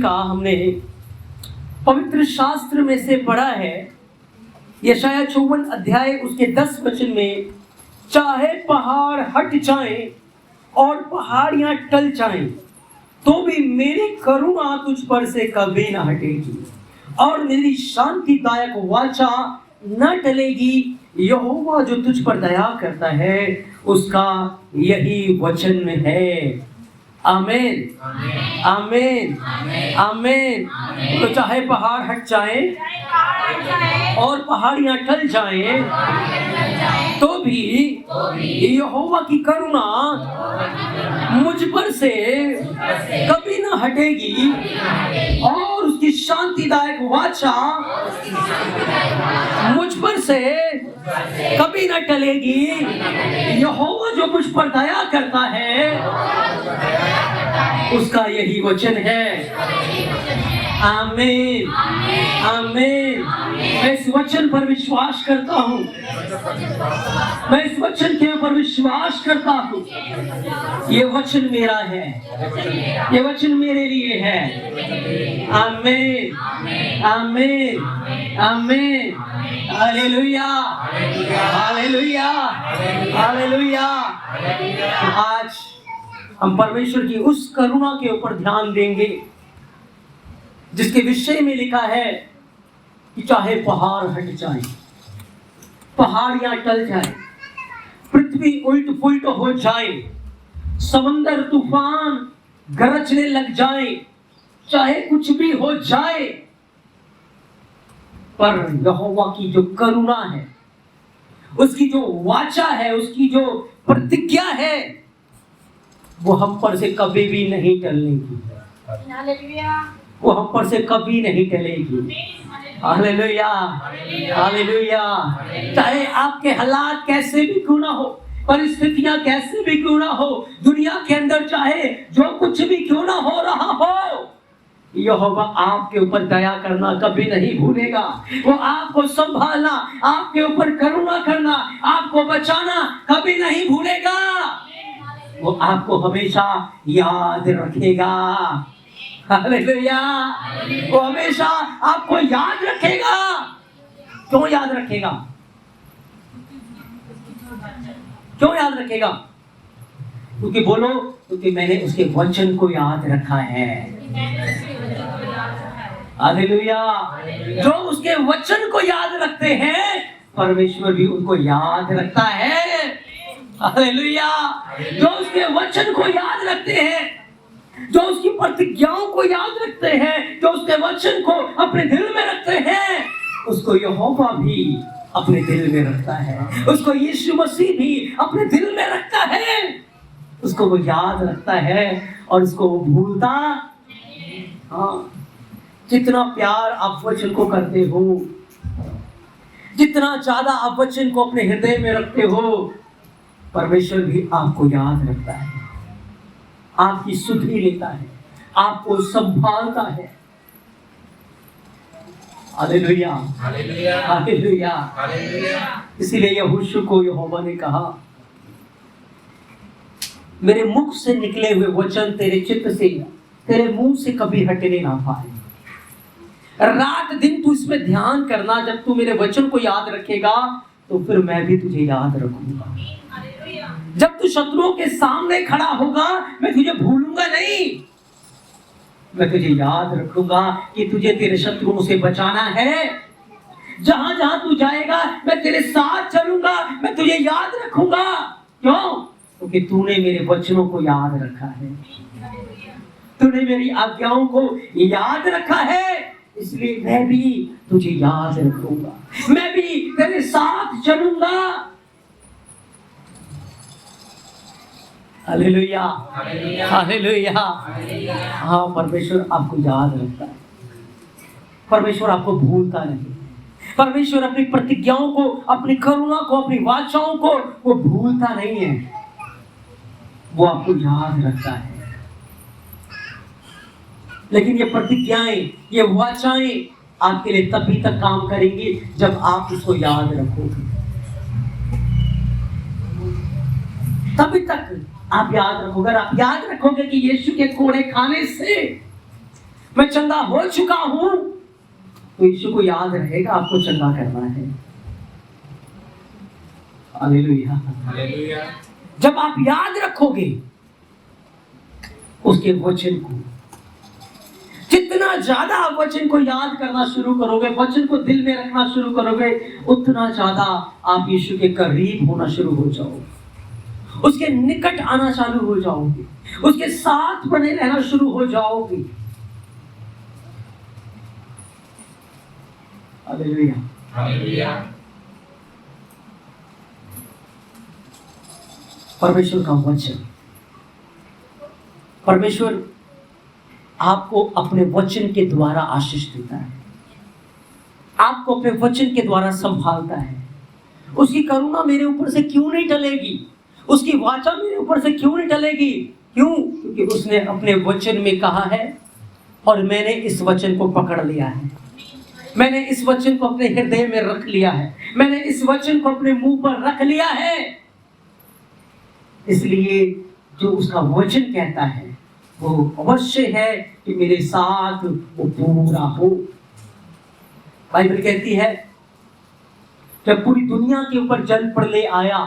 का हमने पवित्र शास्त्र में से पढ़ा है, यशाया 54 अध्याय उसके 10 वचन में, चाहे पहाड़ हट जाएं और पहाड़ियां टल जाएं तो भी मेरी करुणा तुझ पर से कभी न हटेगी और मेरी शांतिदायक वाचा न टलेगी। यहोवा जो तुझ पर दया करता है उसका यही वचन है। आमीन आमीन आमीन। तो चाहे पहाड़ हट जाएं और पहाड़ियां टल जाएं तो भी यहोवा की करुणा मुझ पर से कभी न हटेगी और उसकी शांतिदायक वाचा मुझ पर से कभी न टलेगी। यहोवा जो मुझ पर दया करता है उसका यही वचन है। आमीन आमीन। मैं इस वचन पर विश्वास करता हूँ, मैं इस वचन के ऊपर विश्वास करता हूँ। ये वचन मेरा है, ये वचन मेरे लिए है। आमीन आमीन आमीन। Hallelujah hallelujah hallelujah. आज हम परमेश्वर की उस करुणा के ऊपर ध्यान देंगे जिसके विषय में लिखा है कि चाहे पहाड़ हट जाए, पहाड़ियां टल जाए, पृथ्वी उल्ट पुल्ट हो जाए, समंदर तूफान गरजने लग जाए, चाहे कुछ भी हो जाए, पर यहोवा की जो करुणा है, उसकी जो वाचा है, उसकी जो प्रतिज्ञा है, वो हम पर से कभी भी नहीं टलेगी। वो हम पर से कभी नहीं टलेगी। Hallelujah hallelujah. चाहे आपके हालात कैसे भी क्यों ना हो, परिस्थितियां कैसे भी क्यों ना हो, दुनिया के अंदर चाहे जो कुछ भी क्यों ना हो रहा हो, यहोवा आपके ऊपर दया करना कभी नहीं भूलेगा। वो आपको संभालना, आपके ऊपर करुणा करना, आपको बचाना कभी नहीं भूलेगा। वो आपको हमेशा याद रखेगा। हालेलुया। वो हमेशा आपको याद रखेगा। क्यों याद रखेगा? क्यों याद रखेगा? क्योंकि बोलो, क्योंकि मैंने उसके वचन को याद रखा है। हालेलुया। जो उसके वचन को याद रखते हैं, परमेश्वर भी उनको याद रखता है। हालेलुया। जो उसके वचन को याद रखते हैं, जो उसकी प्रतिज्ञाओं को याद रखते हैं, जो उसके वचन को अपने दिल में रखते हैं, उसको यहोवा भी अपने दिल में रखता है। उसको यीशु मसीह भी अपने दिल में रखता है। उसको वो याद रखता है और उसको वो भूलता। हाँ, जितना प्यार आप वचन को करते हो, जितना ज्यादा आप वचन को अपने हृदय में रखते हो, परमेश्वर भी आपको याद रखता है, आपकी सुधि लेता है, आपको संभालता है। Hallelujah hallelujah hallelujah hallelujah. इसीलिए यहोशू को यहोवा ने कहा, मेरे मुख से निकले हुए वचन तेरे चित्त से, तेरे मुंह से कभी हटने ना पाए। रात दिन तू इसमें ध्यान करना। जब तू मेरे वचन को याद रखेगा तो फिर मैं भी तुझे याद रखूंगा। जब तू शत्रुओं के सामने खड़ा होगा, मैं तुझे भूलूंगा नहीं। मैं तुझे याद रखूंगा कि तुझे तेरे शत्रुओं से बचाना है। जहां जहां तू जाएगा मैं तेरे साथ चलूंगा, मैं तुझे याद रखूंगा। क्यों? क्योंकि तूने मेरे वचनों को याद रखा है, तूने मेरी आज्ञाओं को याद रखा है। इसलिए मैं भी तुझे याद रखूंगा, मैं भी तेरे साथ चलूंगा। Hallelujah hallelujah. हाँ, परमेश्वर आपको याद रखता है। परमेश्वर आपको भूलता नहीं। परमेश्वर अपनी प्रतिज्ञाओं को, अपनी करुणा को, अपनी वाचाओं को वो भूलता नहीं है। वो आपको याद रखता है। लेकिन ये प्रतिज्ञाएं, ये वाचाएं आपके लिए तभी तक काम करेंगी जब आप उसको याद रखोगे। तभी तक आप याद रखोगे। अगर आप याद रखोगे कि यीशु के कोड़े खाने से मैं चंगा हो चुका हूं, तो यीशु को याद रहेगा आपको चंगा करना है। हालेलुया। हालेलुया। जब आप याद रखोगे उसके वचन को, जितना ज्यादा आप वचन को याद करना शुरू करोगे, वचन को दिल में रखना शुरू करोगे, उतना ज्यादा आप यीशु के करीब होना शुरू हो जाओगे, उसके निकट आना चालू हो जाओगे, उसके साथ बने रहना शुरू हो जाओगे। हालेलुया। हालेलुया। परमेश्वर का वचन, परमेश्वर आपको अपने वचन के द्वारा आशीष देता है, आपको अपने वचन के द्वारा संभालता है। उसकी करुणा मेरे ऊपर से क्यों नहीं टलेगी, उसकी वाचा मेरे ऊपर से क्यों नहीं टलेगी? क्यों? क्योंकि उसने अपने वचन में कहा है और मैंने इस वचन को पकड़ लिया है, मैंने इस वचन को अपने हृदय में रख लिया है, मैंने इस वचन को अपने मुंह पर रख लिया है। इसलिए जो उसका वचन कहता है वो अवश्य है कि मेरे साथ वो पूरा हो। बाइबल कहती है जब पूरी दुनिया के ऊपर जल प्रलय आया,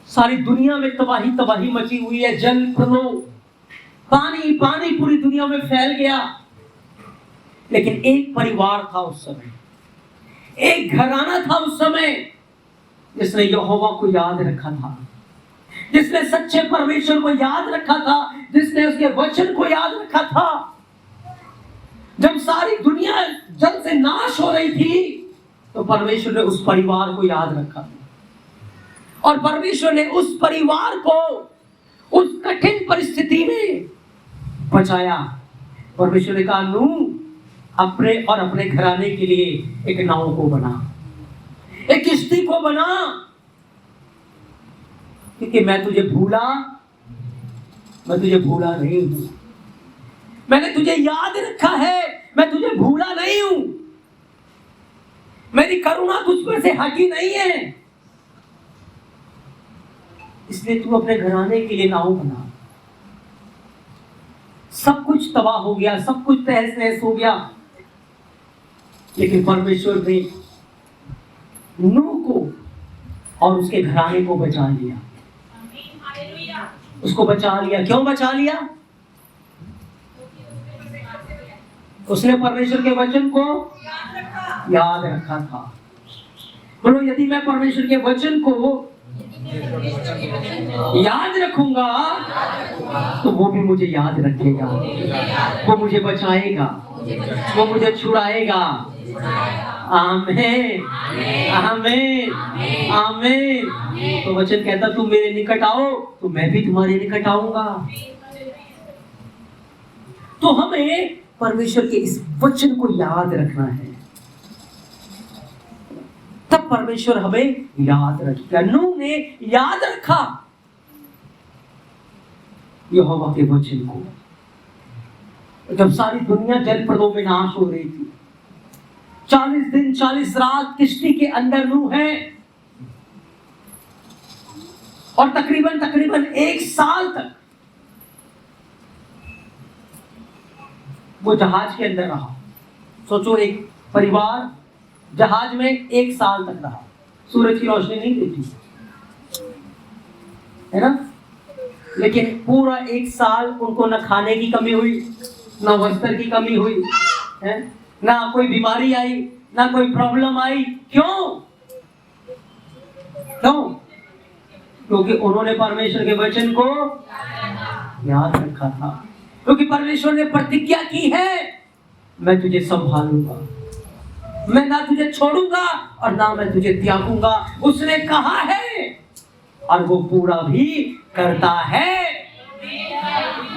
सारी दुनिया में तबाही तबाही मची हुई है, जल प्रलय, पानी पानी पूरी दुनिया में फैल गया, लेकिन एक परिवार था उस समय, एक घराना था उस समय जिसने यहोवा को याद रखा था, जिसने सच्चे परमेश्वर को याद रखा था, जिसने उसके वचन को याद रखा था। जब सारी दुनिया जल से नाश हो रही थी तो परमेश्वर ने उस परिवार को याद रखा और परमेश्वर ने उस परिवार को उस कठिन परिस्थिति में बचाया। परमेश्वर ने कहा नूह अपने और अपने घराने के लिए एक नाव को बना, एक किश्ती को बना, क्योंकि मैं तुझे भूला नहीं हूं, मैंने तुझे याद रखा है, मैं तुझे भूला नहीं हूं, मेरी करुणा तुझ पर से हटी नहीं है, इसलिए तू अपने घराने के लिए नाव बना। सब कुछ तबाह हो गया, सब कुछ तहस नहस हो गया, लेकिन परमेश्वर ने नूह को और उसके घराने को बचा लिया। उसको बचा लिया। क्यों बचा लिया? उसने परमेश्वर के वचन को याद रखा था। बोलो, यदि मैं परमेश्वर के वचन को याद रखूंगा तो वो भी मुझे याद रखेगा, वो मुझे बचाएगा, वो मुझे छुड़ाएगा। आमीन, आमीन, आमीन। तो वचन कहता तुम मेरे निकट आओ तो मैं भी तुम्हारे निकट आऊंगा। तो हमें परमेश्वर के इस वचन को याद रखना है, तब परमेश्वर हमें याद रखेगा। नूह ने याद रखा यहोवा के वचन को। जब सारी दुनिया जल प्रलय में नाश हो रही थी, 40 दिन 40 रात किश्ती के अंदर नूह है और तकरीबन 1 साल तक वो जहाज के अंदर रहा। सोचो, एक परिवार जहाज में 1 साल तक रहा, सूरज की रोशनी नहीं देखी, है ना? लेकिन पूरा 1 साल उनको न खाने की कमी हुई, न वस्त्र की कमी हुई, है ना, कोई बीमारी आई, ना कोई प्रॉब्लम आई। क्यों? क्योंकि उन्होंने परमेश्वर के वचन को याद रखा था, क्योंकि परमेश्वर ने प्रतिज्ञा की है मैं तुझे संभालूंगा, मैं ना तुझे छोड़ूंगा और ना मैं तुझे त्यागूंगा। उसने कहा है और वो पूरा भी करता है।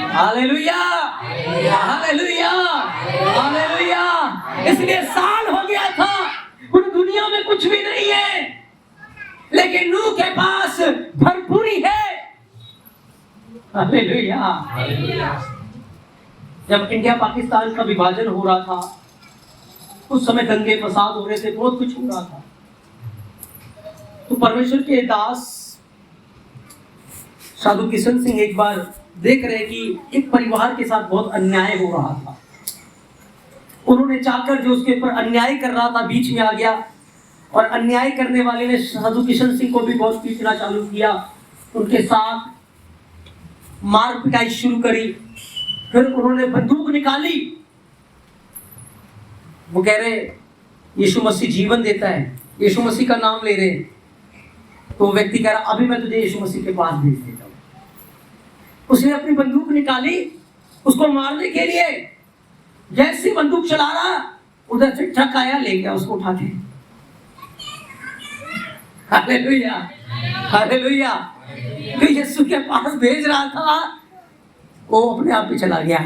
Hallelujah, hallelujah, hallelujah. इसलिए साल हो गया था, पूरी दुनिया में कुछ भी नहीं है, लेकिन नूह के पास भरपूरी है। हालेलुया। जब इंडिया पाकिस्तान का विभाजन हो रहा था, उस समय दंगे फसाद हो रहे थे, बहुत कुछ हो रहा था, तो परमेश्वर के दास साधु किशन सिंह एक बार देख रहे कि एक परिवार के साथ बहुत अन्याय हो रहा था। उन्होंने चाहकर जो उसके ऊपर अन्याय कर रहा था बीच में आ गया, और अन्याय करने वाले ने साधु किशन सिंह को भी बहुत पीटना चालू किया, उनके साथ मार पिटाई शुरू करी। फिर उन्होंने बंदूक निकाली, वो कह रहे यीशु मसीह जीवन देता है, यीशु मसीह का नाम ले रहे हैं। तो वो व्यक्ति कह रहा अभी मैं तुझे यीशु मसीह के पास भेज देता हूं। उसने अपनी बंदूक निकाली उसको मारने के लिए, जैसी बंदूक चला रहा उधर से ट्रक आया, ले गया उसको उठा के। Hallelujah, hallelujah. तो यीशु के पास भेज रहा था, वो अपने आप ही चला गया,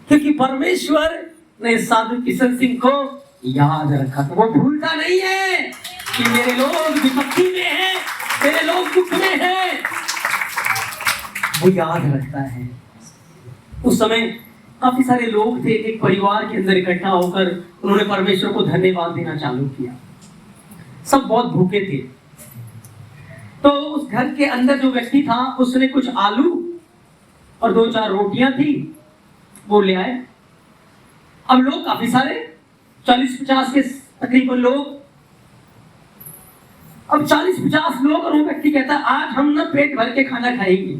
क्योंकि परमेश्वर ने साधु किशन सिंह को याद रखा था। वो भूलता नहीं है कि मेरे लोग विपत्ति में हैं, मेरे लोग दुख में हैं, वो याद रखता है। उस समय काफी सारे लोग थे, एक परिवार के अंदर इकट्ठा होकर उन्होंने परमेश्वर को धन्यवाद देना चालू किया। सब बहुत भूखे थे। तो उस घर के अंदर जो व्यक्ति था उसने कुछ आलू और 2-4 रोटियां थी, वो ले आए। अब लोग काफी सारे 40-50 के तकरीबन लोग, अब 40-50 लोग, और वो व्यक्ति कहता आज हम ना पेट भर के खाना खाएंगे।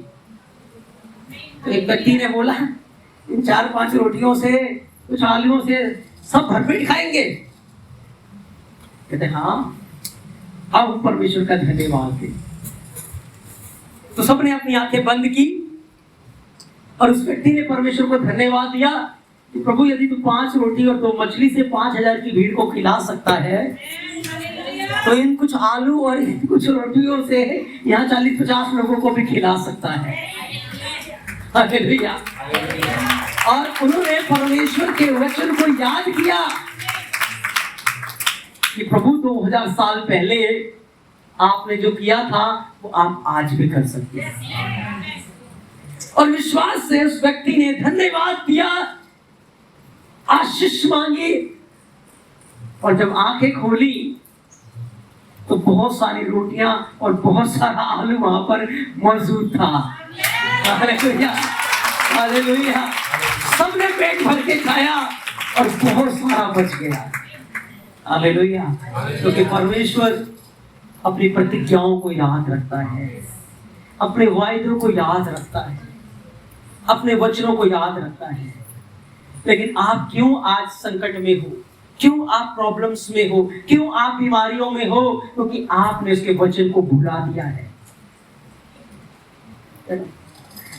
तो एक व्यक्ति ने बोला इन 4-5 रोटियों से कुछ आलूओं से सब भरपेट खाएंगे। कहते हाँ, अब परमेश्वर का धन्यवाद दे। तो सबने अपनी आंखें बंद की और उस व्यक्ति ने परमेश्वर को धन्यवाद दिया कि प्रभु यदि तू 5 रोटी और 2 मछली से 5000 की भीड़ को खिला सकता है, तो इन कुछ आलू और इन कुछ रोटियों से यहाँ 40-50 लोगों को भी खिला सकता है। हालेलुया। और उन्होंने परमेश्वर के वचन को याद किया कि प्रभु 2000 साल पहले आपने जो किया था वो आप आज भी कर सकते हैं। और विश्वास से उस व्यक्ति ने धन्यवाद दिया, आशीष मांगी, और जब आंखें खोली तो बहुत सारी रोटियां और बहुत सारा आलू वहां पर मौजूद था। Hallelujah, hallelujah. सबने पेट भर के खाया और बहुत सारा बच गया। हालेलुया। क्योंकि परमेश्वर अपनी प्रतिज्ञाओं को याद रखता है, अपने वायदों को याद रखता है, अपने वचनों को याद रखता है। लेकिन आप क्यों आज संकट में हो, क्यों आप प्रॉब्लम्स में हो, क्यों आप बीमारियों में हो? क्योंकि आपने उसके वचन को भुला दिया है।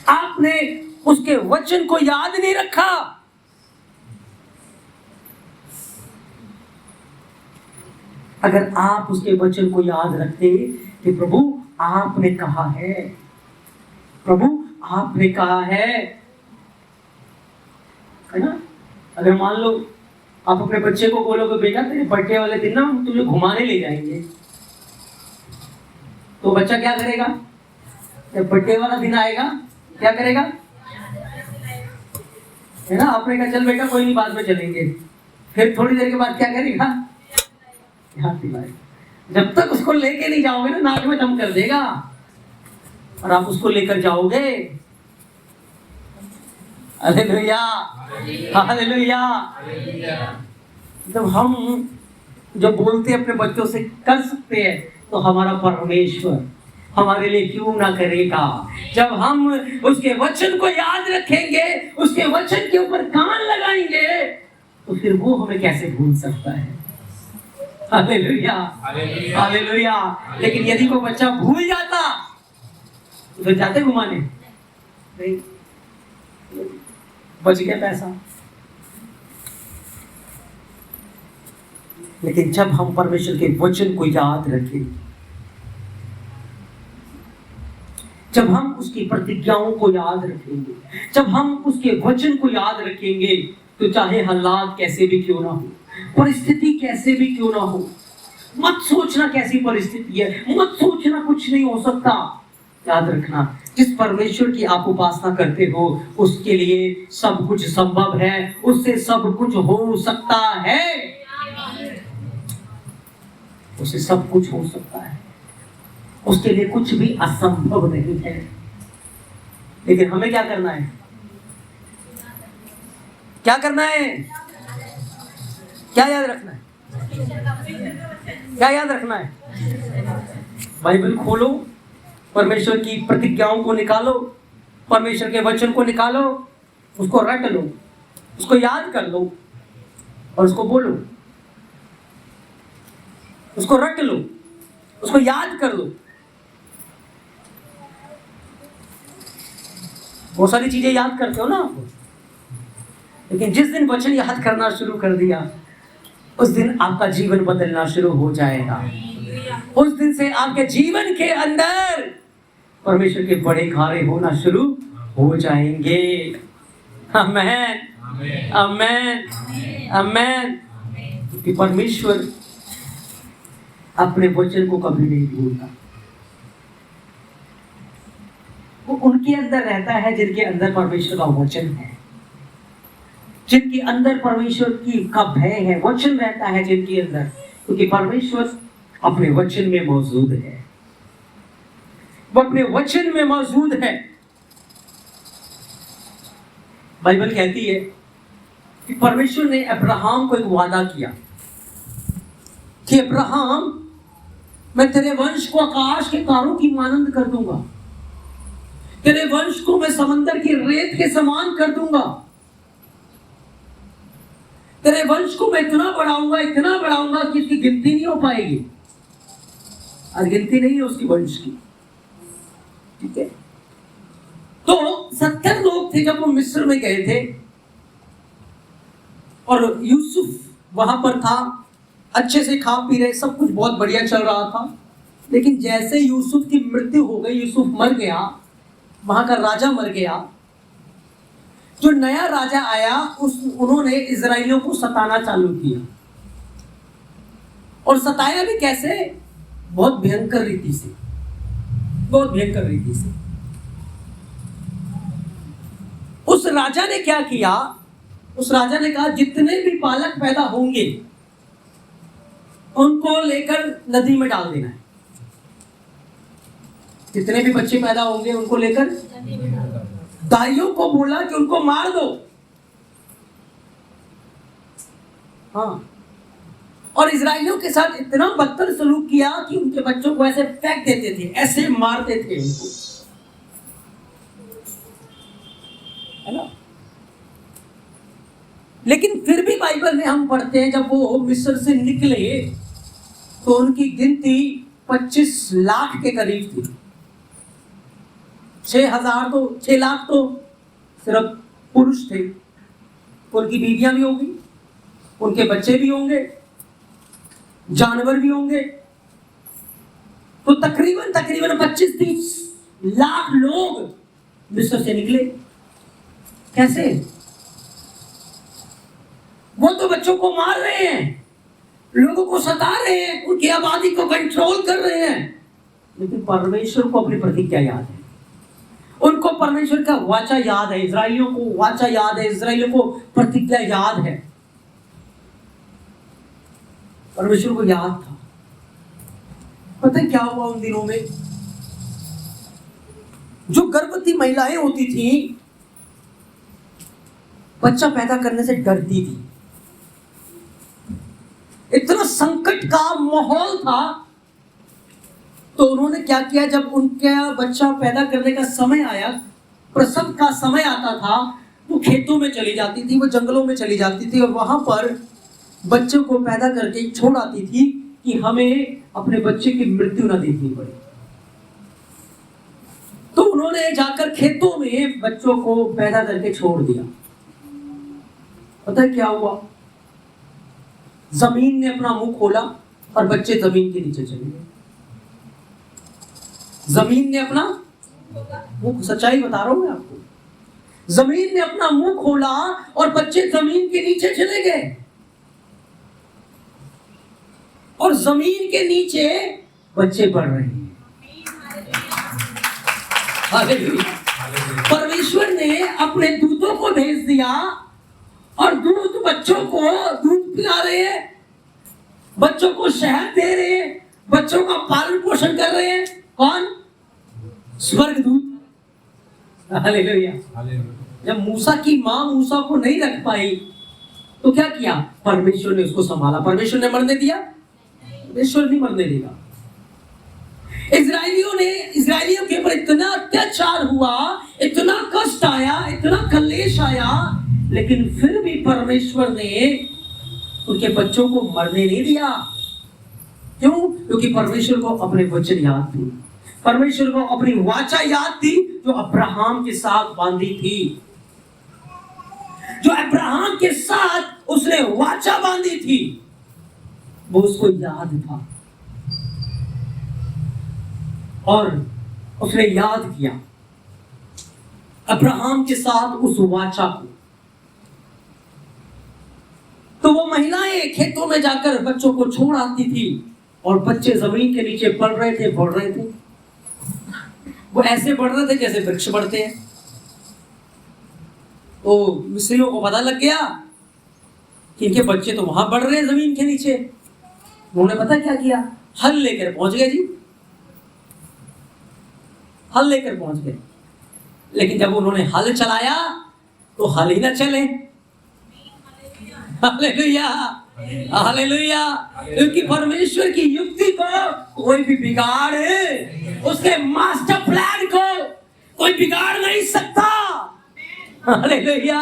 आपने उसके वचन को याद नहीं रखा। अगर आप उसके वचन को याद रखते कि प्रभु आपने कहा है, प्रभु आपने कहा है ना। अगर मान लो आप अपने बच्चे को बोलोगे बेटा तेरे बर्थडे वाले दिन ना हम तुझे घुमाने ले जाएंगे, तो बच्चा क्या करेगा? जब बर्थडे वाला दिन आएगा क्या करेगा? है ना, आपने कहा चल बेटा कोई नहीं बाद में चलेंगे, फिर थोड़ी देर के बाद क्या करेगा? हाथ दिलाएगा। जब तक उसको लेके नहीं जाओगे ना नाक में दम कर देगा। और आप उसको लेकर जाओगे, हालेलुया, हालेलुया। जब हम जो बोलते अपने बच्चों से कर सकते हैं तो हमारा परमेश्वर हमारे लिए क्यों ना करेगा। जब हम उसके वचन को याद रखेंगे, उसके वचन के ऊपर कान लगाएंगे, तो फिर वो हमें कैसे भूल सकता है। Hallelujah, hallelujah. लेकिन यदि कोई बच्चा भूल जाता तो फिर जाते घुमाने नहीं, बच गया पैसा। लेकिन जब हम परमेश्वर के वचन को याद रखें, जब हम उसकी प्रतिज्ञाओं को याद रखेंगे, जब हम उसके वचन को याद रखेंगे, तो चाहे हालात कैसे भी क्यों ना हो, परिस्थिति कैसे भी क्यों ना हो, मत सोचना कैसी परिस्थिति है, मत सोचना कुछ नहीं हो सकता। याद रखना जिस परमेश्वर की आप उपासना करते हो उसके लिए सब कुछ संभव है, उससे सब कुछ हो सकता है, उससे सब कुछ हो सकता है, उसके लिए कुछ भी असंभव नहीं है। लेकिन हमें क्या करना है? क्या करना है? क्या याद रखना है? क्या याद रखना है? बाइबल खोलो, परमेश्वर की प्रतिज्ञाओं को निकालो, परमेश्वर के वचन को निकालो, उसको रट लो, उसको याद कर लो और उसको बोलो। उसको रट लो, उसको याद कर लो। बहुत सारी चीजें याद करते हो ना आप, लेकिन जिस दिन वचन याद करना शुरू कर दिया, उस दिन आपका जीवन बदलना शुरू हो जाएगा। उस दिन से आपके जीवन के अंदर परमेश्वर के बड़े कार्य होना शुरू हो जाएंगे। आमेन, आमेन, आमेन। क्योंकि परमेश्वर अपने वचन को कभी नहीं भूलता। वो उनके अंदर रहता है जिनके अंदर परमेश्वर का वचन है, जिनके अंदर परमेश्वर का भय है। वचन रहता है जिनके अंदर, क्योंकि परमेश्वर अपने वचन में मौजूद है। वो अपने वचन में मौजूद है। बाइबल कहती है कि परमेश्वर ने अब्राहम को एक वादा किया कि अब्राहम, मैं तेरे वंश को आकाश के तारों की मानंद कर दूंगा, तेरे वंश को मैं समंदर की रेत के समान कर दूंगा, तेरे वंश को मैं इतना बढ़ाऊंगा कि इसकी गिनती नहीं हो पाएगी। आज गिनती नहीं है उसकी वंश की, ठीक है। तो 70 लोग थे जब वो मिस्र में गए थे, और यूसुफ वहां पर था, अच्छे से खा पी रहे, सब कुछ बहुत बढ़िया चल रहा था। लेकिन जैसे यूसुफ की मृत्यु हो गई, यूसुफ मर गया, वहां का राजा मर गया, जो नया राजा आया उन्होंने इजराइलियों को सताना चालू किया। और सताया भी कैसे? बहुत भयंकर रीति से, बहुत भयंकर रीति से। उस राजा ने क्या किया? उस राजा ने कहा जितने भी बालक पैदा होंगे उनको लेकर नदी में डाल देना है। जितने भी बच्चे पैदा होंगे उनको लेकर, दाइयों को बोला कि उनको मार दो। हाँ, और इजराइलियों के साथ इतना बदतर सलूक किया कि उनके बच्चों को ऐसे फेंक देते थे, ऐसे मारते थे उनको, है ना। लेकिन फिर भी बाइबल में हम पढ़ते हैं जब वो मिस्र से निकले तो उनकी गिनती 25 लाख के करीब थी। 6 लाख तो सिर्फ पुरुष थे, उनकी बीवियां भी होंगी, उनके बच्चे भी होंगे, जानवर भी होंगे। तो तकरीबन 25-30 लाख लोग मिस्र से निकले। कैसे? वो तो बच्चों को मार रहे हैं, लोगों को सता रहे हैं, उनकी आबादी को कंट्रोल कर रहे हैं, लेकिन परमेश्वर को अपनी प्रतिज्ञा याद है। उनको परमेश्वर का वाचा याद है, इजराइलियों को वाचा याद है, इजराइलियों को प्रतिज्ञा याद है। परमेश्वर को याद था। पता है क्या हुआ उन दिनों में? जो गर्भवती महिलाएं होती थी, बच्चा पैदा करने से डरती थी। इतना संकट का माहौल था, तो उन्होंने क्या किया, जब उनका बच्चा पैदा करने का समय आया, प्रसव का समय आता था, वो खेतों में चली जाती थी, वो जंगलों में चली जाती थी और वहां पर बच्चों को पैदा करके छोड़ आती थी कि हमें अपने बच्चे की मृत्यु ना देखनी पड़े। तो उन्होंने जाकर खेतों में बच्चों को पैदा करके छोड़ दिया। पता है क्या हुआ? जमीन ने अपना मुंह खोला और बच्चे जमीन के नीचे चले गए। जमीन ने अपना मुंह, सच्चाई बता रहा हूं मैं आपको, जमीन ने अपना मुंह खोला और बच्चे जमीन के नीचे चले गए। और जमीन के नीचे बच्चे बढ़ रहे हैं। परमेश्वर ने अपने दूतों को भेज दिया और दूत बच्चों को दूध पिला रहे हैं, बच्चों को शहद दे रहे हैं, बच्चों का पालन पोषण कर रहे हैं। कौन? स्वर्गदूत। हालेलुया। जब मूसा की माँ मूसा को नहीं रख पाई तो क्या किया? परमेश्वर ने उसको संभाला। परमेश्वर ने मरने दिया? परमेश्वर नहीं मरने देगा। इजराइलियों के ऊपर इतना अत्याचार हुआ, इतना कष्ट आया, इतना कलेश आया, लेकिन फिर भी परमेश्वर ने उनके बच्चों को मरने नहीं दिया। क्यों? क्योंकि परमेश्वर को अपने वचन याद थी, परमेश्वर को अपनी वाचा याद थी जो अब्राहम के साथ बांधी थी, जो अब्राहम के साथ उसने वाचा बांधी थी, वो उसको याद था और उसने याद किया अब्राहम के साथ उस वाचा को। तो वो महिलाएं खेतों में जाकर बच्चों को छोड़ आती थी और बच्चे जमीन के नीचे पड़ रहे थे, बढ़ रहे थे। वो ऐसे बढ़ रहे थे जैसे वृक्ष बढ़ते हैं। तो मिस्रियों को पता लग गया कि इनके बच्चे तो वहां बढ़ रहे हैं जमीन के नीचे। उन्होंने पता क्या किया? हल लेकर पहुंच गए जी, हल लेकर पहुंच गए। लेकिन जब उन्होंने हल चलाया तो हल ही ना चले। Hallelujah, hallelujah. क्योंकि परमेश्वर की युक्ति को कोई भी बिगाड़, उसके मास्टर प्लान को कोई बिगाड़ नहीं सकता। हालेलुया।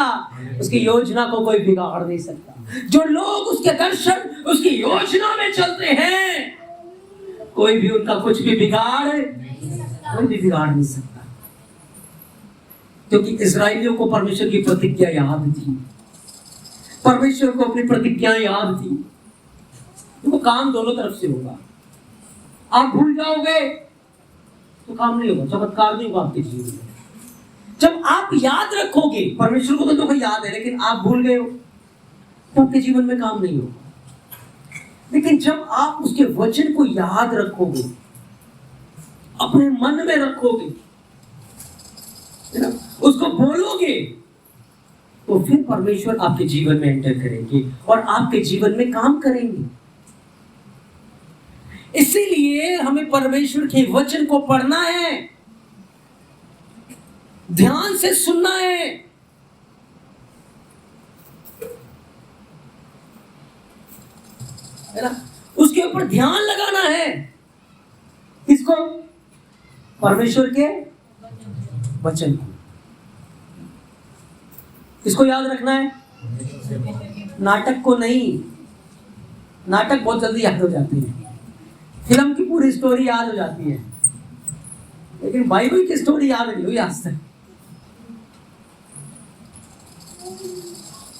उसकी योजना को कोई बिगाड़ नहीं सकता। जो लोग उसके दर्शन, उसकी योजना में चलते हैं, कोई भी उनका कुछ भी बिगाड़ नहीं सकता। क्योंकि इस्राएलियों को परमेश्वर की प्रतिज्ञा याद थी, परमेश्वर को अपनी प्रतिज्ञा याद थी। वो काम दोनों तरफ से होगा। आप भूल जाओगे तो काम नहीं होगा, चमत्कार नहीं होगा आपके जीवन में। जब आप याद रखोगे, परमेश्वर को तो याद है लेकिन आप भूल गए हो तो आपके जीवन में काम नहीं होगा। लेकिन जब आप उसके वचन को याद रखोगे, अपने मन में रखोगे, उसको बोलोगे, तो फिर परमेश्वर आपके जीवन में एंटर करेंगे और आपके जीवन में काम करेंगे। इसीलिए हमें परमेश्वर के वचन को पढ़ना है, ध्यान से सुनना है। ना? उसके ऊपर ध्यान लगाना है। किसको? परमेश्वर के वचन को। किसको याद रखना है? नाटक को नहीं। नाटक बहुत जल्दी याद हो जाती है, फिल्म की पूरी स्टोरी याद हो जाती है, लेकिन बाइबल की स्टोरी याद नहीं हुई आज तक।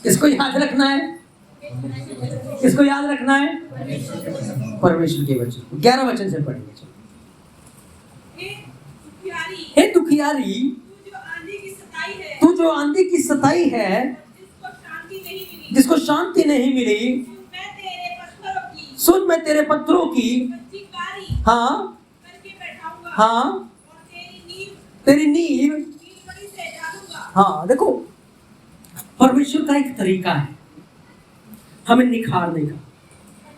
किसको याद रखना है? किसको याद रखना है? परमेश्वर के वचन को। 11 वचन से पढ़ेंगे। हे दुखियारी, तू जो आंधी की सताई है, जिसको शांति नहीं मिली, सुन मैं तेरे पत्थरों की हाँ हाँ तेरी नींव। हाँ देखो, परमेश्वर का एक तरीका है हमें निखारने का,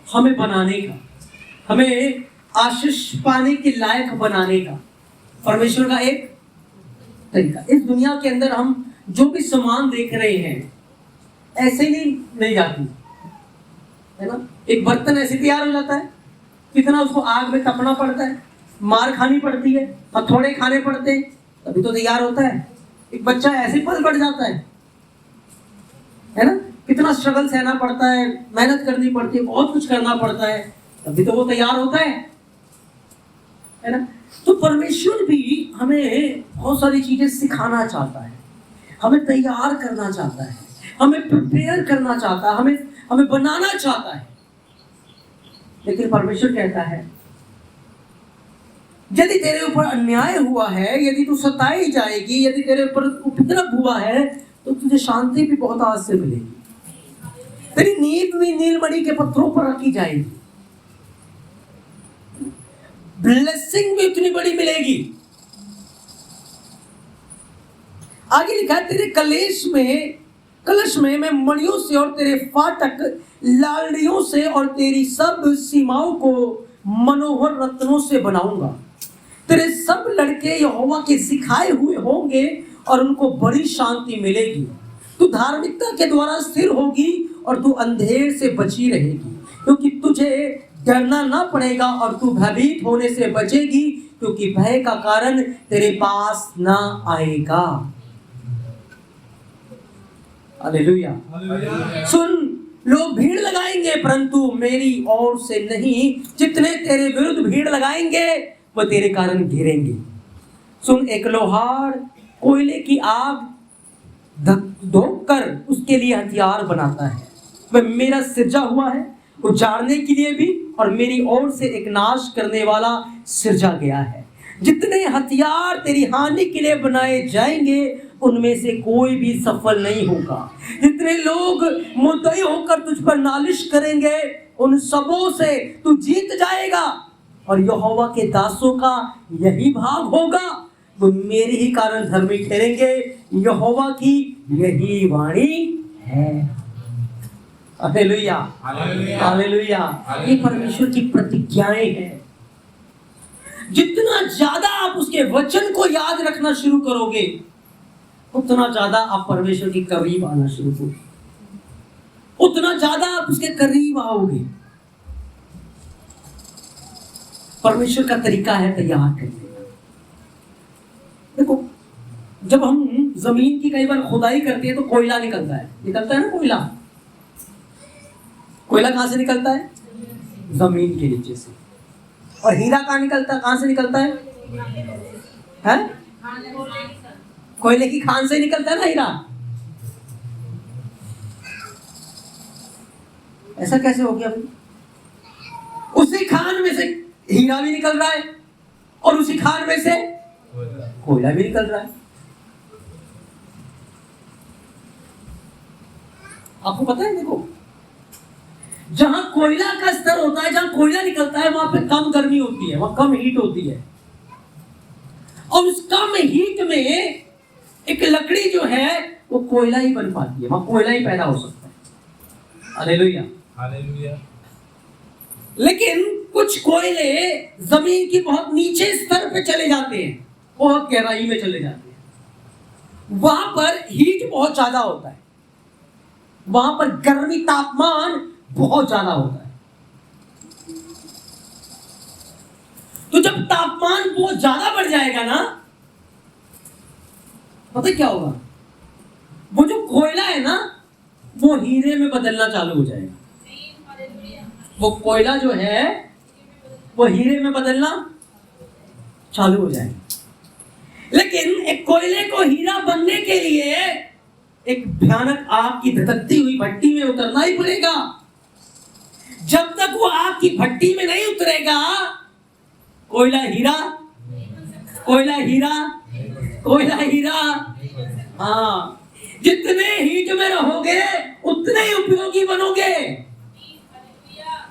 हमें बनाने का, हमें आशीष पाने के लायक बनाने का। परमेश्वर का एक तरीका। इस दुनिया के अंदर हम जो भी सामान देख रहे हैं ऐसे ही नहीं जाती है ना। एक बर्तन ऐसे तैयार हो जाता है, कितना उसको आग में तपना पड़ता है, मार खानी पड़ती है, हथौड़े खाने पड़ते हैं, तभी तो तैयार होता है। एक बच्चा ऐसे पल बढ़ जाता है ना। कितना स्ट्रगल सहना पड़ता है, मेहनत करनी पड़ती है, बहुत कुछ करना पड़ता है, तभी तो वो तैयार होता है ना। तो परमेश्वर भी हमें बहुत सारी चीजें सिखाना चाहता है, हमें तैयार करना चाहता है, हमें प्रिपेयर करना चाहता है, हमें बनाना चाहता है। लेकिन परमेश्वर कहता है, यदि तेरे ऊपर अन्याय हुआ है, यदि तू सताई जाएगी, यदि तेरे ऊपर उपद्रव हुआ है, तो तुझे शांति भी बहुत आज से मिलेगी। तेरी नींव भी नीलमणि के पत्थरों पर रखी जाएगी। ब्लेसिंग भी उतनी बड़ी मिलेगी। आगे लिखा है, तेरे कलश में मैं मणियों से और तेरे फाटक लाड़ियों से और तेरी सब सीमाओं को मनोहर रत्नों से बनाऊंगा। तेरे सब लड़के यहोवा के सिखाए हुए होंगे और उनको बड़ी शांति मिलेगी। तू धार्मिकता के द्वारा स्थिर होगी और तू अंधेर से बची रहेगी, क्योंकि तुझे डरना ना पड़ेगा और तू भयभीत होने से बचेगी, क्योंकि भय का कारण तेरे पास ना आएगा। हालेलुया। सुन, लोग भीड़ लगाएंगे परंतु मेरी ओर से नहीं। जितने तेरे विरुद्ध भीड़ लगाएंगे वो तेरे कारण गिरेंगे। सुन, एक लोहार कोयले की आग धोख कर उसके लिए हथियार बनाता है। वह मेरा सिरजा हुआ है उजाड़ने के लिए भी, और मेरी ओर से एक नाश करने वाला सिरजा गया है। जितने हथियार तेरी हानि के लिए बनाए जाएंगे उनमें से कोई भी सफल नहीं होगा। जितने लोग मुद्दई होकर तुझ पर नालिश करेंगे उन सबों से तू जीत जाएगा, और यहोवा के दासों का यही भाग होगा, वो मेरे ही कारण धर्मी ठहरेंगे। यहोवा की यही वाणी है। Hallelujah, hallelujah. ये परमेश्वर की प्रतिज्ञाएं हैं। जितना ज्यादा आप उसके वचन को याद रखना शुरू करोगे उतना ज्यादा आप परमेश्वर के करीब आना शुरू करोगे, उतना ज्यादा आप उसके करीब आओगे। परमेश्वर का तरीका है तैयार करने का। देखो, जब हम जमीन की कई बार खुदाई करते हैं तो कोयला निकलता है ना। कोयला कहां से निकलता है? जमीन के नीचे से। और हीरा कहां से निकलता है? कोयले की खान से निकलता है ना हीरा। ऐसा कैसे हो गया भाई? उसी खान में से हीरा भी निकल रहा है और उसी खान में से कोयला भी निकल रहा है। आपको पता है, देखो, जहां कोयला का स्तर होता है, जहां कोयला निकलता है वहां पे कम गर्मी होती है, वहां कम हीट होती है, और उस कम हीट में एक लकड़ी जो है वो कोयला ही बन पाती है, वहां कोयला ही पैदा हो सकता है। Hallelujah, hallelujah. लेकिन कुछ कोयले जमीन की बहुत नीचे स्तर पे चले जाते हैं, बहुत गहराई में चले जाते हैं, वहां पर हीट बहुत ज्यादा होता है, वहां पर गर्मी तापमान बहुत ज्यादा होता है। तो जब तापमान बहुत ज्यादा बढ़ जाएगा ना, पता क्या होगा? वो जो कोयला है ना वो हीरे में बदलना चालू हो जाएगा। वो कोयला जो है वो हीरे में बदलना चालू हो जाएगा। लेकिन एक कोयले को हीरा बनने के लिए एक भयानक आग की धधकती हुई भट्टी में उतरना ही पड़ेगा। जब तक वो आग की भट्टी में नहीं उतरेगा कोयला हीरा, कोयला हीरा, कोयला हीरा। हाँ, जितने हीट में रहोगे उतने ही उपयोगी बनोगे।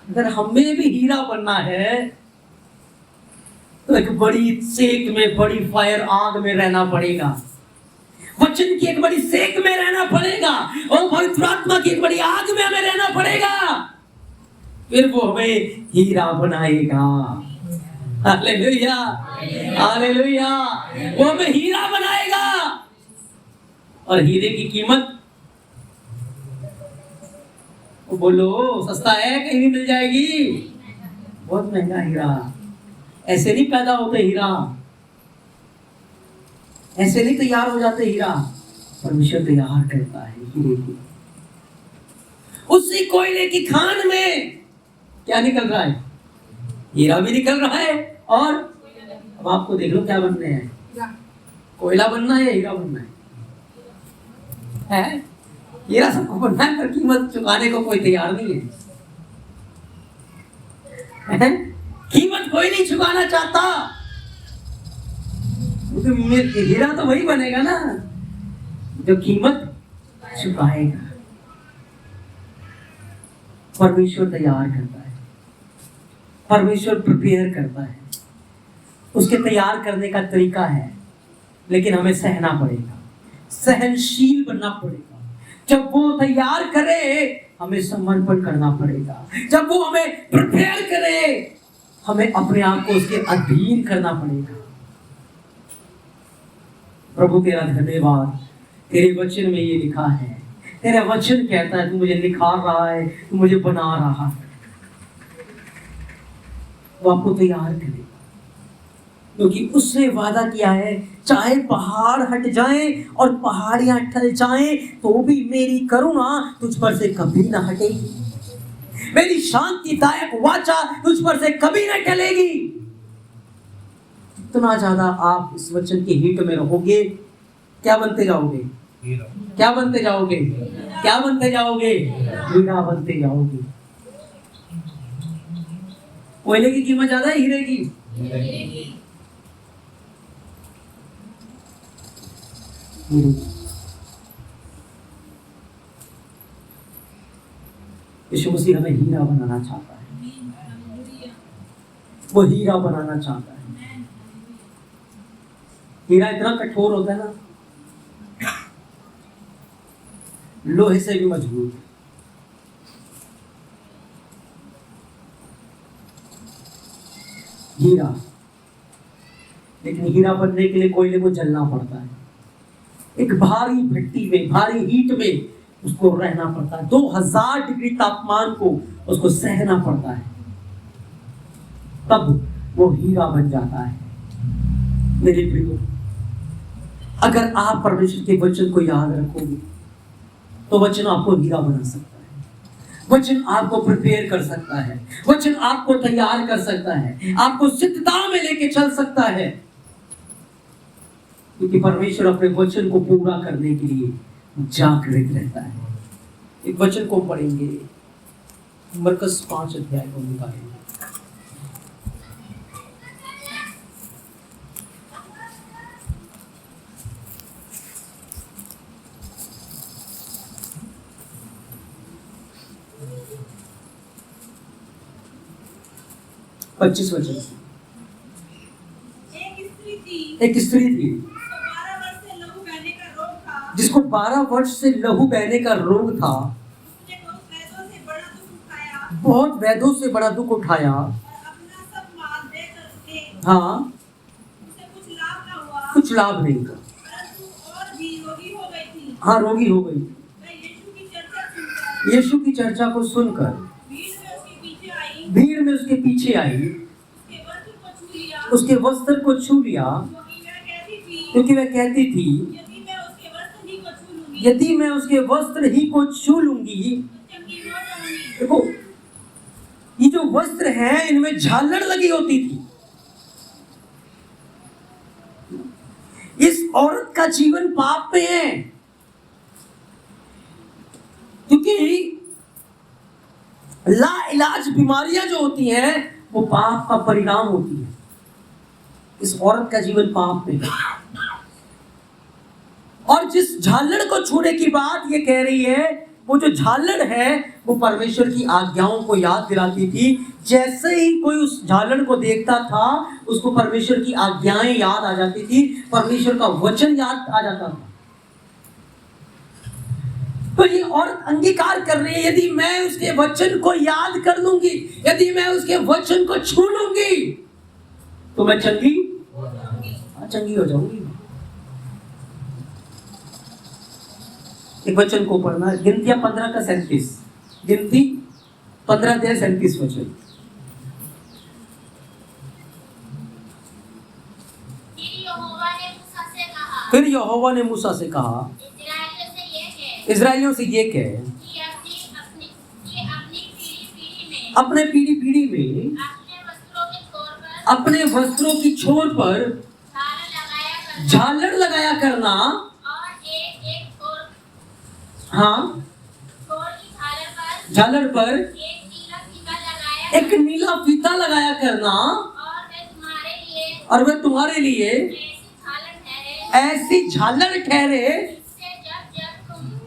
अगर हमें भी हीरा बनना है तो एक बड़ी सेक में, बड़ी फायर आग में रहना पड़ेगा, वचन की एक बड़ी सेक में रहना पड़ेगा, और पवित्र आत्मा की एक बड़ी आग में हमें रहना पड़ेगा, फिर वो हमें हीरा बनाएगा। Hallelujah, hallelujah. वो हमें हीरा बनाएगा। और हीरे की कीमत, बोलो, सस्ता है, कहीं भी मिल जाएगी, बहुत महंगा हीरा। ऐसे नहीं पैदा होते हीरा, ऐसे नहीं तैयार हो जाते हीरा। परमेश्वर तैयार करता है हीरे को। उसी कोयले की खान में क्या निकल रहा है? हीरा भी निकल रहा है। और अब आपको देख लो क्या बनने हैं, कोयला बनना है या हीरा बनना है? हीरा सबको बनना है, पर कीमत चुकाने को कोई तैयार नहीं है। कीमत कोई नहीं चुकाना चाहता। हीरा तो वही बनेगा ना जो कीमत चुकाएगा। परमेश्वर तैयार करता है, परमेश्वर प्रिपेयर करता है। उसके तैयार करने का तरीका है, लेकिन हमें सहना पड़ेगा, सहनशील बनना पड़ेगा। जब वो तैयार करे हमें समर्पण करना पड़ेगा। जब वो हमें प्रिपेयर करे हमें अपने आप को उसके अधीन करना पड़ेगा। प्रभु तेरा धन्यवाद, तेरे वचन में ये लिखा है, तेरा वचन कहता है तू मुझे निखार रहा है, तू मुझे बना रहा है। वो आपको तैयार करेगा, क्योंकि उसने वादा किया है चाहे पहाड़ हट जाएं और पहाड़ियां टल जाएं तो भी मेरी करुणा तुझ पर से कभी ना हटेगी, मेरी शांतिदायक वाचा तुझ पर से कभी ना टलेगी। इतना ज्यादा आप इस वचन के हित में रहोगे, क्या बनते जाओगे? क्या बनते जाओगे? क्या बनते जाओगे? हीरा बनते जाओगे। कोयले की कीमत ज्यादा है हीरे की? यीशु मसीह हमें हीरा बनाना चाहता है, वो हीरा बनाना चाहता है। हीरा इतना कठोर होता है ना, लोहे से भी मजबूत। हीरा, लेकिन हीरा बनने के लिए कोयले को जलना पड़ता है, एक भारी भट्टी में, भारी हीट में उसको रहना पड़ता है, 2000 डिग्री तापमान को उसको सहना पड़ता है, तब वो हीरा बन जाता है। मेरे प्रियो, अगर आप परमेश्वर के वचन को याद रखोगे तो वचन आपको हीरा बना सकता है, वचन आपको प्रिपेयर कर सकता है, वचन आपको तैयार कर सकता है, आपको सिद्धता में लेके चल सकता है, क्योंकि परमेश्वर अपने वचन को पूरा करने के लिए जागृत रहता है। एक वचन को पढ़ेंगे, मरकस 5 अध्याय को निकालेंगे। पच्चीस वचन। एक स्त्री थी जिसको 12 वर्ष से लहू बहने का रोग था, बहुत वैद्यों से बड़ा दुख उठाया, हाँ, कुछ लाभ नहीं था, हाँ, रोगी हो गई। यीशु की चर्चा को सुनकर भीड़ में उसके पीछे आई, उसके वस्त्र को छू लिया, क्योंकि वह कहती थी यदि मैं उसके वस्त्र ही को छू लूंगी। देखो, ये जो वस्त्र हैं इनमें झालर लगी होती थी। इस औरत का जीवन पाप में है, क्योंकि लाइलाज बीमारियां जो होती हैं वो पाप का परिणाम होती है। इस औरत का जीवन पाप में है, और जिस झालर को छूने की बात ये कह रही है, वो जो झालर है वो परमेश्वर की आज्ञाओं को याद दिलाती थी। जैसे ही कोई उस झालर को देखता था उसको परमेश्वर की आज्ञाएं याद आ जाती थी, परमेश्वर का वचन याद आ जाता था। तो ये औरत अंगीकार कर रही है, यदि मैं उसके वचन को याद कर लूंगी, यदि मैं उसके वचन को छू लूंगी तो मैं चंगी हो जाऊंगी। एक वचन को पढ़ना, गिनतियां 15 का 37, गिनती 15 से 37 वचन। फिर यहोवा ने मूसा से कहा, इजराइलियों से ये कहे अपने पीढ़ी पीढ़ी में अपने वस्त्रों की छोर पर झालर लगाया करना, हाँ, झालर पर एक नीला फीता लगाया करना, और वह तुम्हारे लिए ऐसी झालर ठहरे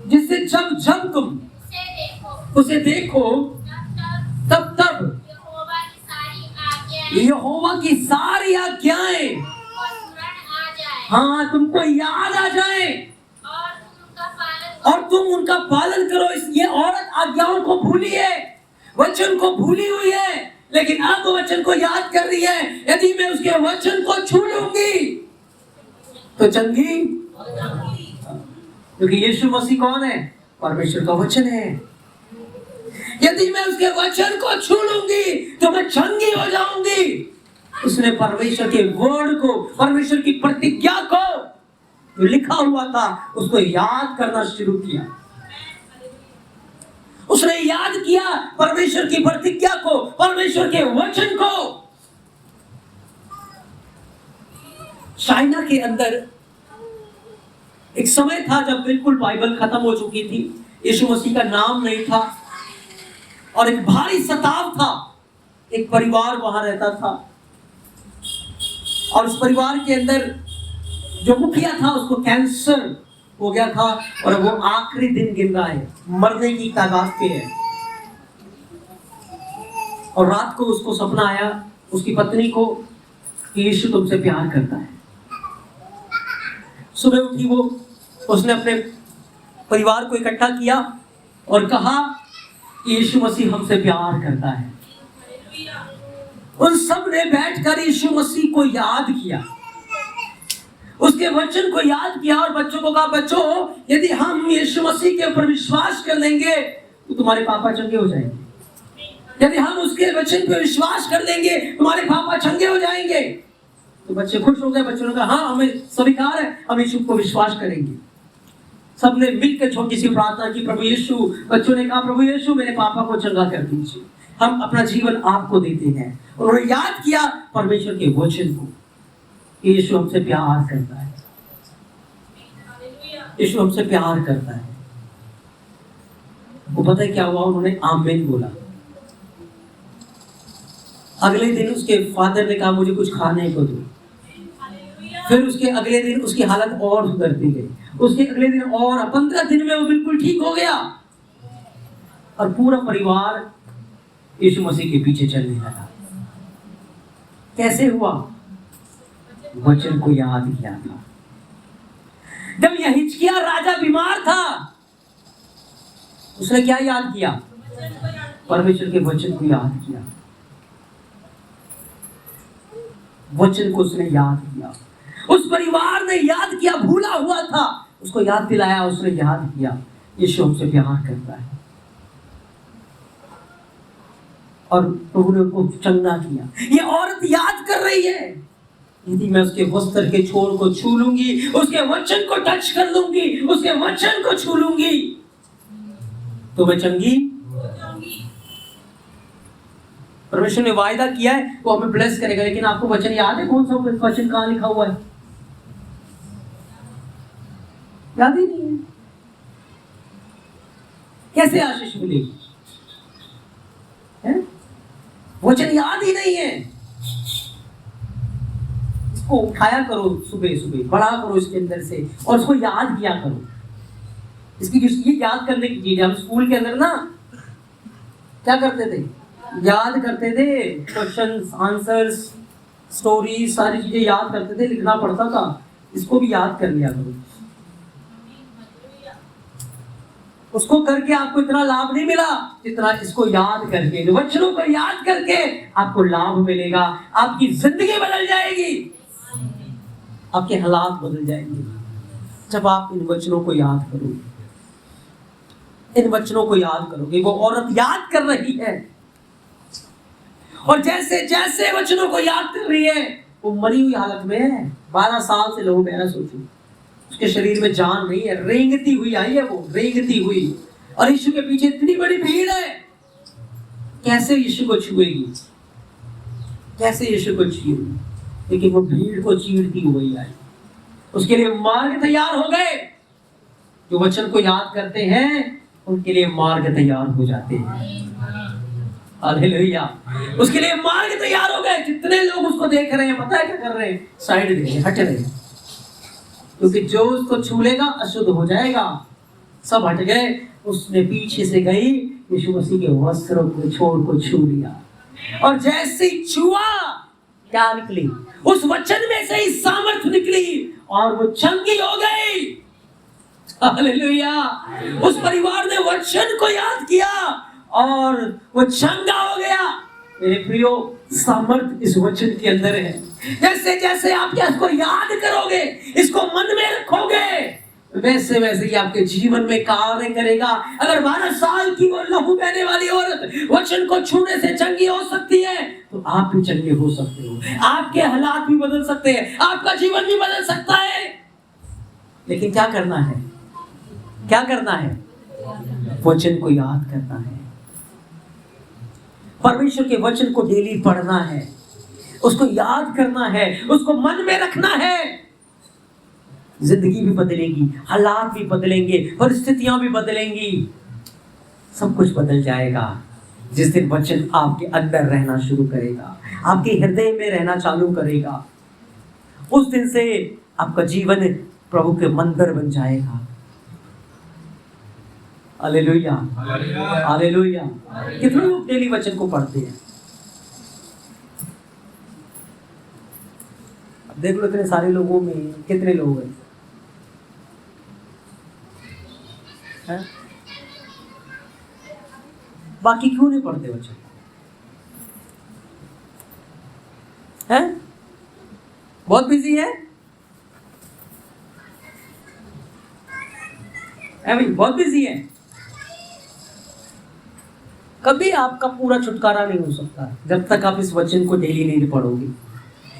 जिससे जब जब तुम उसे देखो तब तब यहोवा की सारी आज्ञाएं, हाँ, तुमको याद आ जाए और तुम उनका पालन करो। ये औरत आज्ञाओं को भूली है, वचन को भूली हुई है, लेकिन अब वचन को याद कर रही है। यदि मैं उसके वचन को छू लूंगी तो चंगी, क्योंकि यीशु मसीह कौन है? परमेश्वर का वचन है। यदि मैं उसके वचन को छू लूंगी तो मैं चंगी हो जाऊंगी। उसने परमेश्वर के वर्ड को, परमेश्वर की प्रतिज्ञा को जो लिखा हुआ था उसको याद करना शुरू किया। उसने याद किया परमेश्वर की प्रतिज्ञा को, परमेश्वर के वचन को। चाइना के अंदर एक समय था जब बिल्कुल बाइबल खत्म हो चुकी थी, यीशु मसीह का नाम नहीं था और एक भारी सताव था। एक परिवार वहां रहता था और उस परिवार के अंदर जो मुखिया था उसको कैंसर हो गया था और वो आखिरी दिन गिन रहा है, मरने की तादाद पे है। और रात को उसको सपना आया उसकी पत्नी को कि यीशु तुमसे प्यार करता है। सुबह उठी वो, उसने अपने परिवार को इकट्ठा किया और कहा कि यीशु मसीह हमसे प्यार करता है। उन सब ने बैठकर यीशु मसीह को याद किया, उसके वचन को याद किया और बच्चों को कहा, बच्चों यदि हम यीशु मसीह के ऊपर विश्वास कर लेंगे तो तुम्हारे पापा चंगे हो जाएंगे। यदि हम उसके वचन पे विश्वास कर लेंगे तुम्हारे पापा चंगे हो जाएंगे। तो बच्चे खुश हो गए। बच्चों ने कहा हाँ हमें स्वीकार है, हम यीशु को विश्वास करेंगे। सबने मिलकर छोटी सी प्रार्थना की, प्रभु यीशु। बच्चों ने कहा प्रभु यीशु मेरे पापा को चंगा कर दीजिए, हम अपना जीवन आपको देते हैं। उन्होंने याद किया परमेश्वर के वचन को, यीशु हमसे प्यार करता है, यीशु हमसे प्यार करता है। वो पता है क्या हुआ? उन्होंने आमीन बोला। अगले दिन उसके फादर ने कहा मुझे कुछ खाने को दो। फिर उसके अगले दिन उसकी हालत और सुधरती गई, उसके अगले दिन और 15 दिन में वो बिल्कुल ठीक हो गया और पूरा परिवार यीशु मसीह के पीछे चलने लगा। कैसे हुआ? वचन को याद किया था। जब यह हिजकिय्याह राजा बीमार था उसने क्या याद किया? परमेश्वर के वचन को याद किया। वचन को उसने याद किया। उस परिवार ने याद किया, भूला हुआ था उसको याद दिलाया, उसने याद किया यीशु हमसे प्यार करता है और प्रभु ने उनको चंगा किया। ये औरत याद कर रही है, यदि मैं उसके वस्त्र के छोर को छू लूंगी, उसके वचन को टच कर लूंगी, उसके वचन को छू लूंगी तो मैं चंगी। परमेश्वर ने वायदा किया है वो हमें ब्लेस करेगा, लेकिन आपको वचन याद है? कौन सा वचन कहां लिखा हुआ है? याद ही नहीं है। कैसे आशीष मिलेगी? वचन याद ही नहीं है। इसको उठाया करो, सुबह सुबह बड़ा करो इसके अंदर से और इसको याद किया करो। इसकी ये याद करने की चीज है। हम स्कूल के अंदर ना क्या करते थे? याद करते थे, क्वेश्चंस, आंसर्स, स्टोरी, सारी चीजें याद करते थे, लिखना पड़ता था। इसको भी याद कर लिया करो। उसको करके आपको इतना लाभ नहीं मिला जितना इसको याद करके, वचनों को याद करके आपको लाभ मिलेगा। आपकी जिंदगी बदल जाएगी, आपके हालात बदल जाएंगे जब आप इन वचनों को याद करोगे। इन वचनों को याद करोगे। वो औरत याद कर रही है और जैसे जैसे वचनों को याद कर रही है वो मरी हुई हालत में है। 12 साल से लोग मेरा सोचो, उसके शरीर में जान नहीं है, रेंगती हुई आई है वो, रेंगती हुई। और यीशु के पीछे इतनी बड़ी भीड़ है, कैसे यीशु को छुएगी? कैसे यीशु को छुएगी? लेकिन वो भीड़ को चीरती हुई आई। उसके लिए मार्ग तैयार हो गए। जो वचन को याद करते हैं उनके लिए मार्ग तैयार हो जाते हैं। हालेलुया। उसके लिए मार्ग तैयार हो गए। जितने लोग उसको देख रहे हैं, पता है क्या कर रहे हैं? साइड दे रहे, हट रहे हैं, क्योंकि जो उसको छू लेगा अशुद्ध हो जाएगा। सब हट गए। उसने पीछे से गई, यीशु मसीह के वस्त्रों को छोड़ को छू लिया और जैसे ही छुआ क्या निकली? उस वचन में से ही सामर्थ्य निकली और वो चंगी हो गई। हालेलुया। उस परिवार ने वचन को याद किया और वो चंगा हो गया। मेरे प्रियो, सामर्थ इस वचन के अंदर है। जैसे जैसे आप इसको याद करोगे, इसको मन में रखोगे, वैसे वैसे ही आपके जीवन में कार्य करेगा। अगर 12 साल की वो लहू बहने वाली औरत वचन को छूने से चंगी हो सकती है, तो आप भी चंगे हो सकते हो। आपके हालात भी बदल सकते हैं, आपका जीवन भी बदल सकता है। लेकिन क्या करना है? क्या करना है? वचन को याद करना है। परमेश्वर के वचन को डेली पढ़ना है, उसको याद करना है, उसको मन में रखना है। जिंदगी भी बदलेगी, हालात भी बदलेंगे, परिस्थितियां भी बदलेंगी, सब कुछ बदल जाएगा जिस दिन वचन आपके अंदर रहना शुरू करेगा, आपके हृदय में रहना चालू करेगा। उस दिन से आपका जीवन प्रभु के मंदिर बन जाएगा। Hallelujah, hallelujah. कितने लोग डेली वचन को पढ़ते हैं? अब देख लो, इतने सारे लोगों में कितने लोग हैं? बाकी क्यों नहीं पढ़ते वचन? हैं? बहुत बिजी है भाई, बहुत बिजी है। कभी आपका पूरा छुटकारा नहीं हो सकता जब तक आप इस वचन को डेली नहीं पढ़ोगे,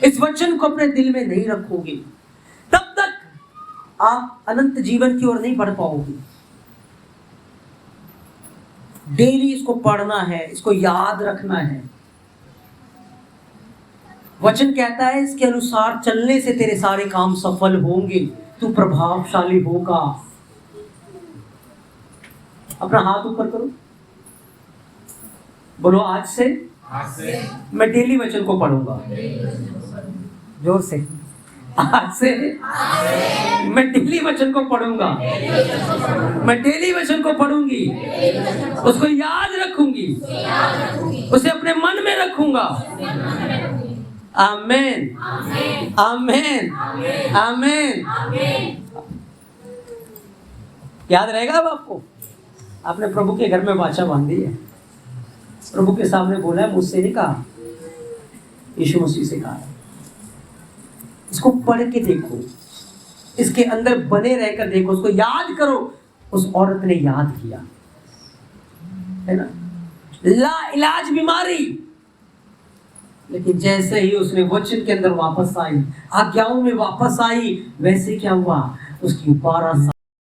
इस वचन को अपने दिल में नहीं रखोगे, तब तक आप अनंत जीवन की ओर नहीं बढ़ पाओगे। डेली इसको पढ़ना है, इसको याद रखना है। वचन कहता है इसके अनुसार चलने से तेरे सारे काम सफल होंगे, तू प्रभावशाली होगा। अपना हाथ ऊपर करो, बोलो आज से मैं डेली वचन को पढ़ूंगा। जोर से, आज से मैं डेली वचन को पढ़ूंगा, मैं डेली वचन को पढ़ूंगी, उसको याद रखूंगी, उसे अपने मन में रखूंगा। आमेन, आमेन, आमेन। याद रहेगा अब आपको? आपने प्रभु के घर में वाचा बांधी है, प्रभु के सामने बोला है, मुझसे नहीं कहा, यीशु मसीह से कहा है। इसको पढ़ के देखो, इसके अंदर बने रहकर देखो, उसको याद करो। उस औरत ने याद किया, है ना, ला इलाज बीमारी, लेकिन जैसे ही उसने वचन के अंदर वापस आई, आज्ञाओं में वापस आई, वैसे क्या हुआ? उसकी 12